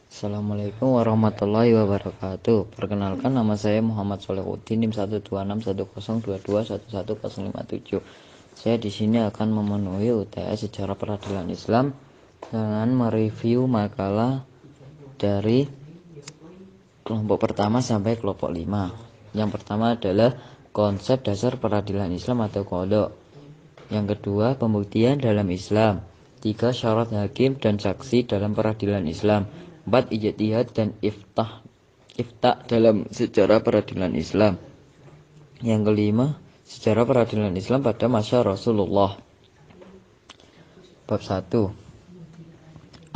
Assalamualaikum warahmatullahi wabarakatuh. Perkenalkan, nama saya Muhammad Solehudin, NIM 1261022111057. Saya di sini akan memenuhi UTS Sejarah Peradilan Islam dengan mereview makalah dari kelompok pertama sampai kelompok 5. Yang pertama adalah konsep dasar peradilan Islam atau kodok. Yang kedua, pembuktian dalam Islam. 3. Syarat hakim dan saksi dalam peradilan Islam. 4. Ijtihad dan ifta dalam sejarah peradilan Islam. Yang kelima, sejarah peradilan Islam pada masa Rasulullah. Bab 1.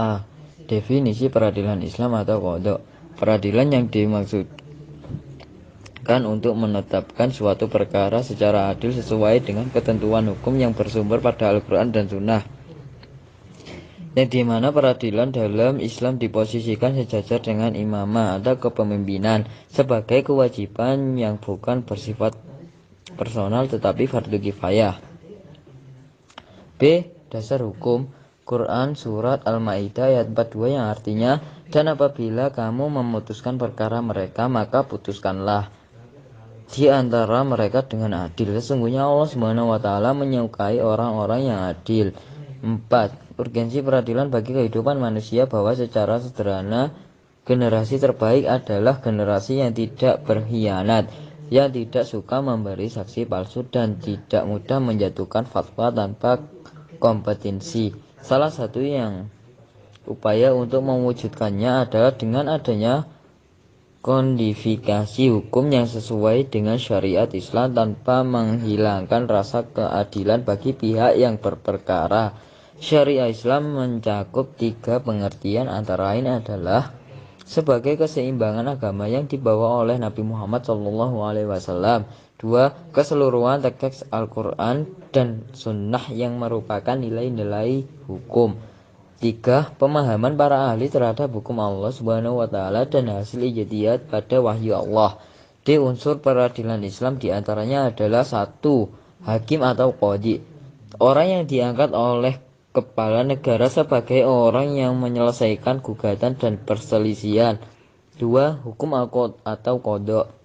A. Definisi peradilan Islam atau kodok. Peradilan yang dimaksudkan untuk menetapkan suatu perkara secara adil sesuai dengan ketentuan hukum yang bersumber pada Al-Quran dan Sunnah, yang dimana peradilan dalam Islam diposisikan sejajar dengan imamah atau kepemimpinan sebagai kewajiban yang bukan bersifat personal tetapi fardu kifayah. B. Dasar hukum. Quran Surat Al-Ma'idah ayat 42 yang artinya, dan apabila kamu memutuskan perkara mereka, maka putuskanlah di antara mereka dengan adil. Sesungguhnya Allah SWT menyukai orang-orang yang adil. 4. Urgensi peradilan bagi kehidupan manusia, bahwa secara sederhana generasi terbaik adalah generasi yang tidak berkhianat, yang tidak suka memberi saksi palsu, dan tidak mudah menjatuhkan fatwa tanpa kompetensi. Salah satu yang upaya untuk mewujudkannya adalah dengan adanya kodifikasi hukum yang sesuai dengan syariat Islam tanpa menghilangkan rasa keadilan bagi pihak yang berperkara. Syariat Islam mencakup 3 pengertian, antara lain adalah sebagai keseimbangan agama yang dibawa oleh Nabi Muhammad SAW. 2. Keseluruhan teks Al-Quran dan Sunnah yang merupakan nilai-nilai hukum. 3. Pemahaman para ahli terhadap hukum Allah SWT dan hasil ijtihad pada wahyu Allah. D. Unsur peradilan Islam diantaranya adalah 1. Hakim atau qadhi, orang yang diangkat oleh kepala negara sebagai orang yang menyelesaikan gugatan dan perselisihan. 2. Hukum atau kodok.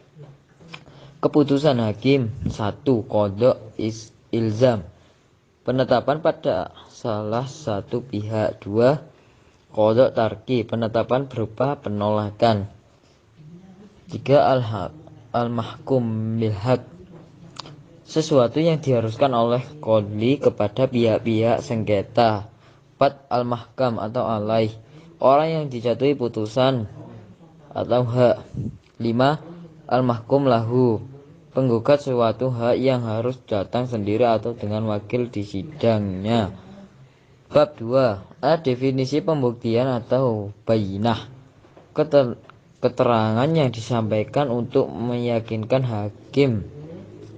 Keputusan hakim. 1. Kodok ilzam, penetapan pada salah satu pihak. 2. Kodok tarki, penetapan berupa penolakan. 3. Al-mahkum bilhaq, sesuatu yang diharuskan oleh qadhi kepada pihak-pihak sengketa. 4. Al-mahkam atau alaih, orang yang dijatuhi putusan atau hak. 5. Al-mahkum lahu, penggugat suatu hak yang harus datang sendiri atau dengan wakil di sidangnya. Bab 2. A. Definisi pembuktian atau bayinah. Keterangan yang disampaikan untuk meyakinkan hakim.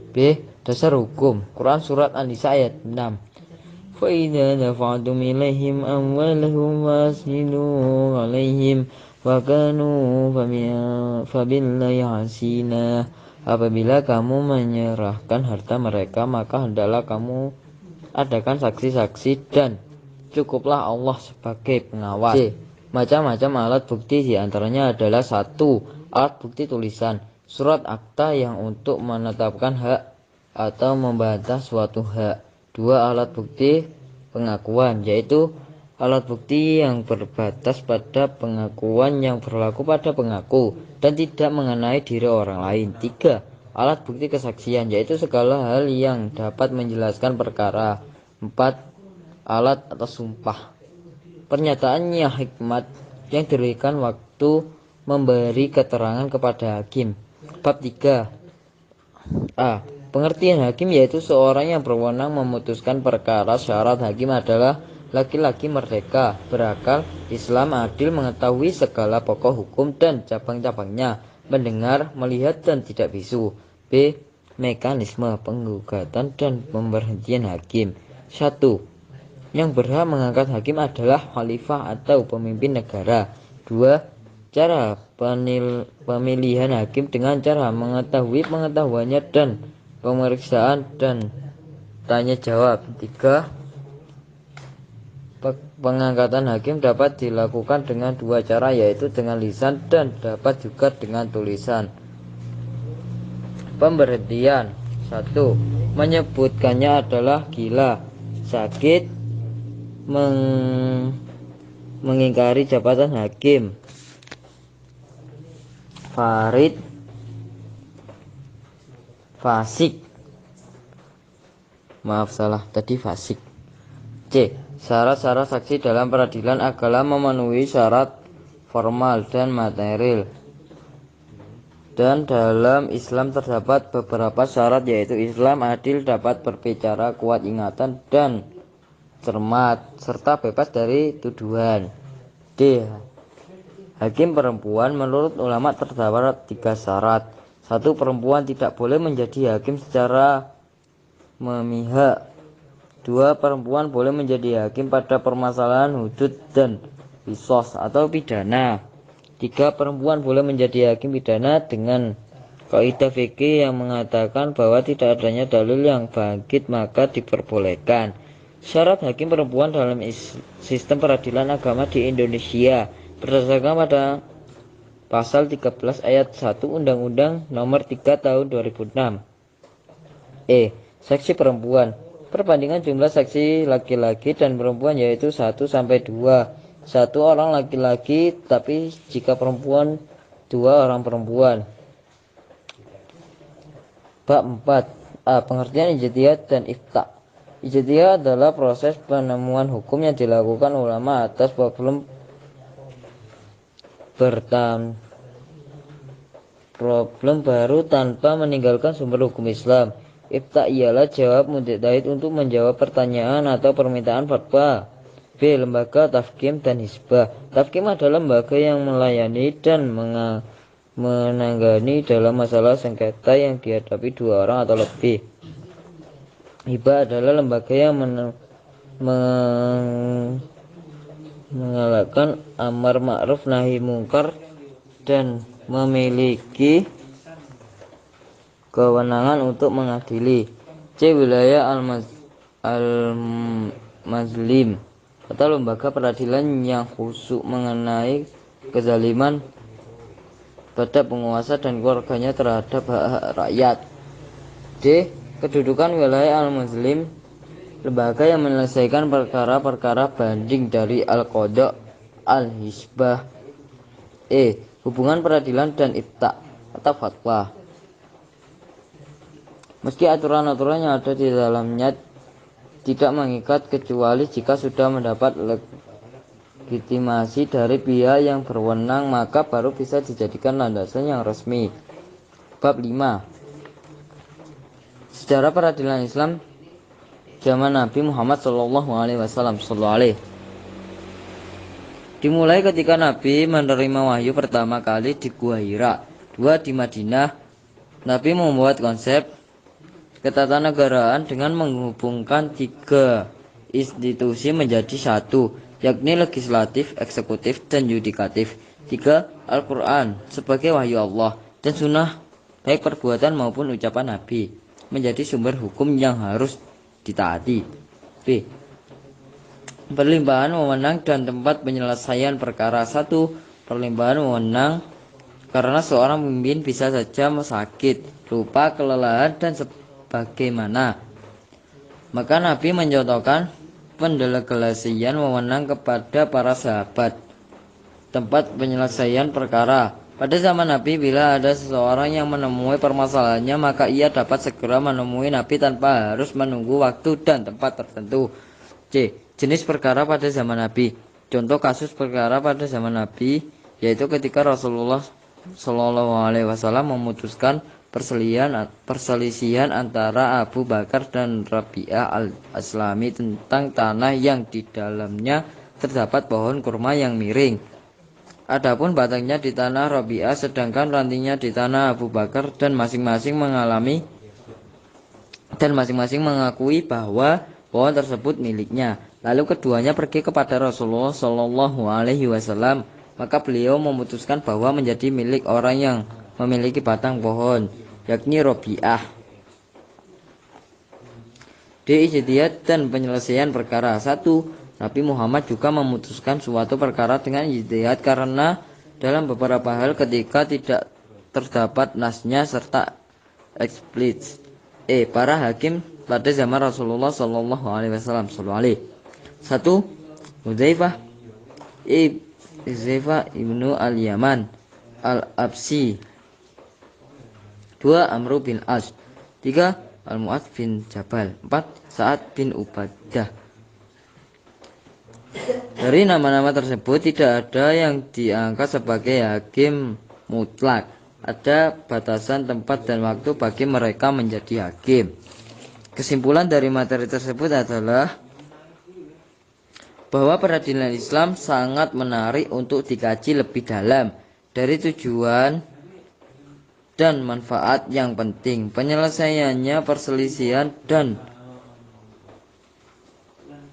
B. Dasar hukum. Quran Surat An-Nisa ayat 6. فَإِذَا دَفَعْتُمْ إِلَيْهِمْ أَمْوَالَهُمْ فَأَشْهِدُوا عَلَيْهِمْ وَكَانُوا فَبِاللَّهِ حَسِيبًا. Apabila kamu menyerahkan harta mereka, maka hendaklah kamu adakan saksi-saksi, dan cukuplah Allah sebagai pengawas. C. Macam-macam alat bukti, diantaranya adalah 1. Alat bukti tulisan, surat akta yang untuk menetapkan hak atau membantah suatu hak. 2. Alat bukti pengakuan, yaitu alat bukti yang berbatas pada pengakuan yang berlaku pada pengaku dan tidak mengenai diri orang lain. 3. Alat bukti kesaksian, yaitu segala hal yang dapat menjelaskan perkara. 4. Alat atas sumpah, pernyataannya hikmat yang diberikan waktu memberi keterangan kepada hakim. Bab 3. A. Pengertian hakim, yaitu seorang yang berwenang memutuskan perkara. Syarat hakim adalah laki-laki merdeka, berakal, Islam, adil, mengetahui segala pokok hukum dan cabang-cabangnya, mendengar, melihat, dan tidak bisu. B. Mekanisme penggugatan dan pemberhentian hakim. 1. Yang berhak mengangkat hakim adalah khalifah atau pemimpin negara. 2. Cara pemilihan hakim dengan cara mengetahui pengetahuannya dan pemeriksaan dan tanya jawab. 3. Pengangkatan hakim dapat dilakukan dengan dua cara, yaitu dengan lisan dan dapat juga dengan tulisan. Pemberhentian 1. Menyebutkannya adalah gila, sakit, mengingkari jabatan hakim, farid, fasik. Maaf salah tadi, fasik. C. Syarat-syarat saksi dalam peradilan adalah memenuhi syarat formal dan material. Dan dalam Islam terdapat beberapa syarat, yaitu Islam adil, dapat berbicara, kuat ingatan dan cermat, serta bebas dari tuduhan. D. Hakim perempuan. Menurut ulama terdapat 3 syarat. 1. Perempuan tidak boleh menjadi hakim secara memihak. 2. Perempuan boleh menjadi hakim pada permasalahan hudud dan qisas atau pidana. 3. Perempuan boleh menjadi hakim pidana dengan kaidah fikih yang mengatakan bahwa tidak adanya dalil yang bangkit maka diperbolehkan. Syarat hakim perempuan dalam sistem peradilan agama di Indonesia berdasarkan pada pasal 13 ayat 1 Undang-Undang Nomor 3 Tahun 2006. Saksi perempuan. Perbandingan jumlah saksi laki-laki dan perempuan yaitu 1 sampai 2. 1 orang laki-laki, tapi jika perempuan 2 orang perempuan. Bab 4. Pengertian ijtihad dan ifta. Ijtihad adalah proses penemuan hukum yang dilakukan ulama atas problem baru tanpa meninggalkan sumber hukum Islam. Ifta ialah jawab mujtahid untuk menjawab pertanyaan atau permintaan fatwa. B. Lembaga tahkim dan hisbah. Tahkim adalah lembaga yang melayani dan menangani dalam masalah sengketa yang dihadapi 2 orang atau lebih. Hibah adalah lembaga yang mengalahkan amar ma'ruf nahi mungkar dan memiliki kewenangan untuk mengadili. C. Wilayah al-mazlim atau lembaga peradilan yang khusus mengenai kezaliman pada penguasa dan keluarganya terhadap hak-hak rakyat. D. Kedudukan wilayah al-mazlim, lembaga yang menyelesaikan perkara-perkara banding dari al-qadha al-hisbah. Hubungan peradilan dan ifta atau fatwa. Meski aturan-aturan yang ada di dalamnya tidak mengikat kecuali jika sudah mendapat legitimasi dari pihak yang berwenang, maka baru bisa dijadikan landasan yang resmi. Bab 5. Sejarah peradilan Islam zaman Nabi Muhammad SAW. Dimulai ketika Nabi menerima wahyu pertama kali di Gua Hira. 2. Di Madinah, Nabi membuat konsep ketatanegaraan dengan menghubungkan 3 institusi menjadi 1, yakni legislatif, eksekutif, dan yudikatif. 3. Al-Quran sebagai wahyu Allah dan sunnah baik perbuatan maupun ucapan Nabi menjadi sumber hukum yang harus ditaati. B. Perlimpahan wewenang dan tempat penyelesaian perkara. 1. Perlimpahan wewenang karena seorang pemimpin bisa saja sakit, lupa, kelelahan, dan bagaimana. Maka Nabi mencontohkan pendelegasian wewenang kepada para sahabat. Tempat penyelesaian perkara. Pada zaman Nabi, bila ada seseorang yang menemui permasalahannya, maka ia dapat segera menemui Nabi tanpa harus menunggu waktu dan tempat tertentu. C. Jenis perkara pada zaman Nabi. Contoh kasus perkara pada zaman Nabi yaitu ketika Rasulullah SAW memutuskan perselisihan antara Abu Bakar dan Rabi'ah al-Aslami tentang tanah yang di dalamnya terdapat pohon kurma yang miring. Adapun batangnya di tanah Rabi'ah sedangkan rantingnya di tanah Abu Bakar, dan masing-masing mengakui bahwa pohon tersebut miliknya. Lalu keduanya pergi kepada Rasulullah SAW, maka beliau memutuskan bahwa menjadi milik orang yang memiliki batang pohon, yakni Rabi'ah. D. Ijtihad dan penyelesaian perkara. 1. Nabi Muhammad juga memutuskan suatu perkara dengan ijtihad karena dalam beberapa hal ketika tidak terdapat nasnya serta eksplisit. Para hakim pada zaman Rasulullah Shallallahu Alaihi Wasallam. Satu, Hudzaifah ibnu al-Yaman al-Absi. Dua, Amr bin As. Tiga, Al-Mu'adz bin Jabal. Empat, Sa'ad bin Ubadah. Dari nama-nama tersebut tidak ada yang diangkat sebagai hakim mutlak. Ada batasan tempat dan waktu bagi mereka menjadi hakim. Kesimpulan dari materi tersebut adalah bahwa peradilan Islam sangat menarik untuk dikaji lebih dalam dari tujuan dan manfaat yang penting, penyelesaiannya perselisihan dan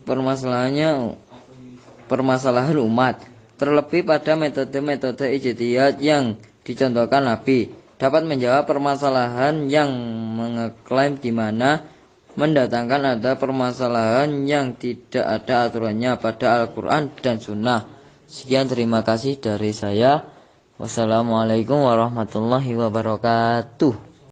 permasalahan umat, terlebih pada metode-metode ijtihad yang dicontohkan Nabi, dapat menjawab permasalahan yang mengeklaim di mana mendatangkan ada permasalahan yang tidak ada aturannya pada Al-Quran dan Sunnah. Sekian, terima kasih dari saya. Wassalamualaikum warahmatullahi wabarakatuh.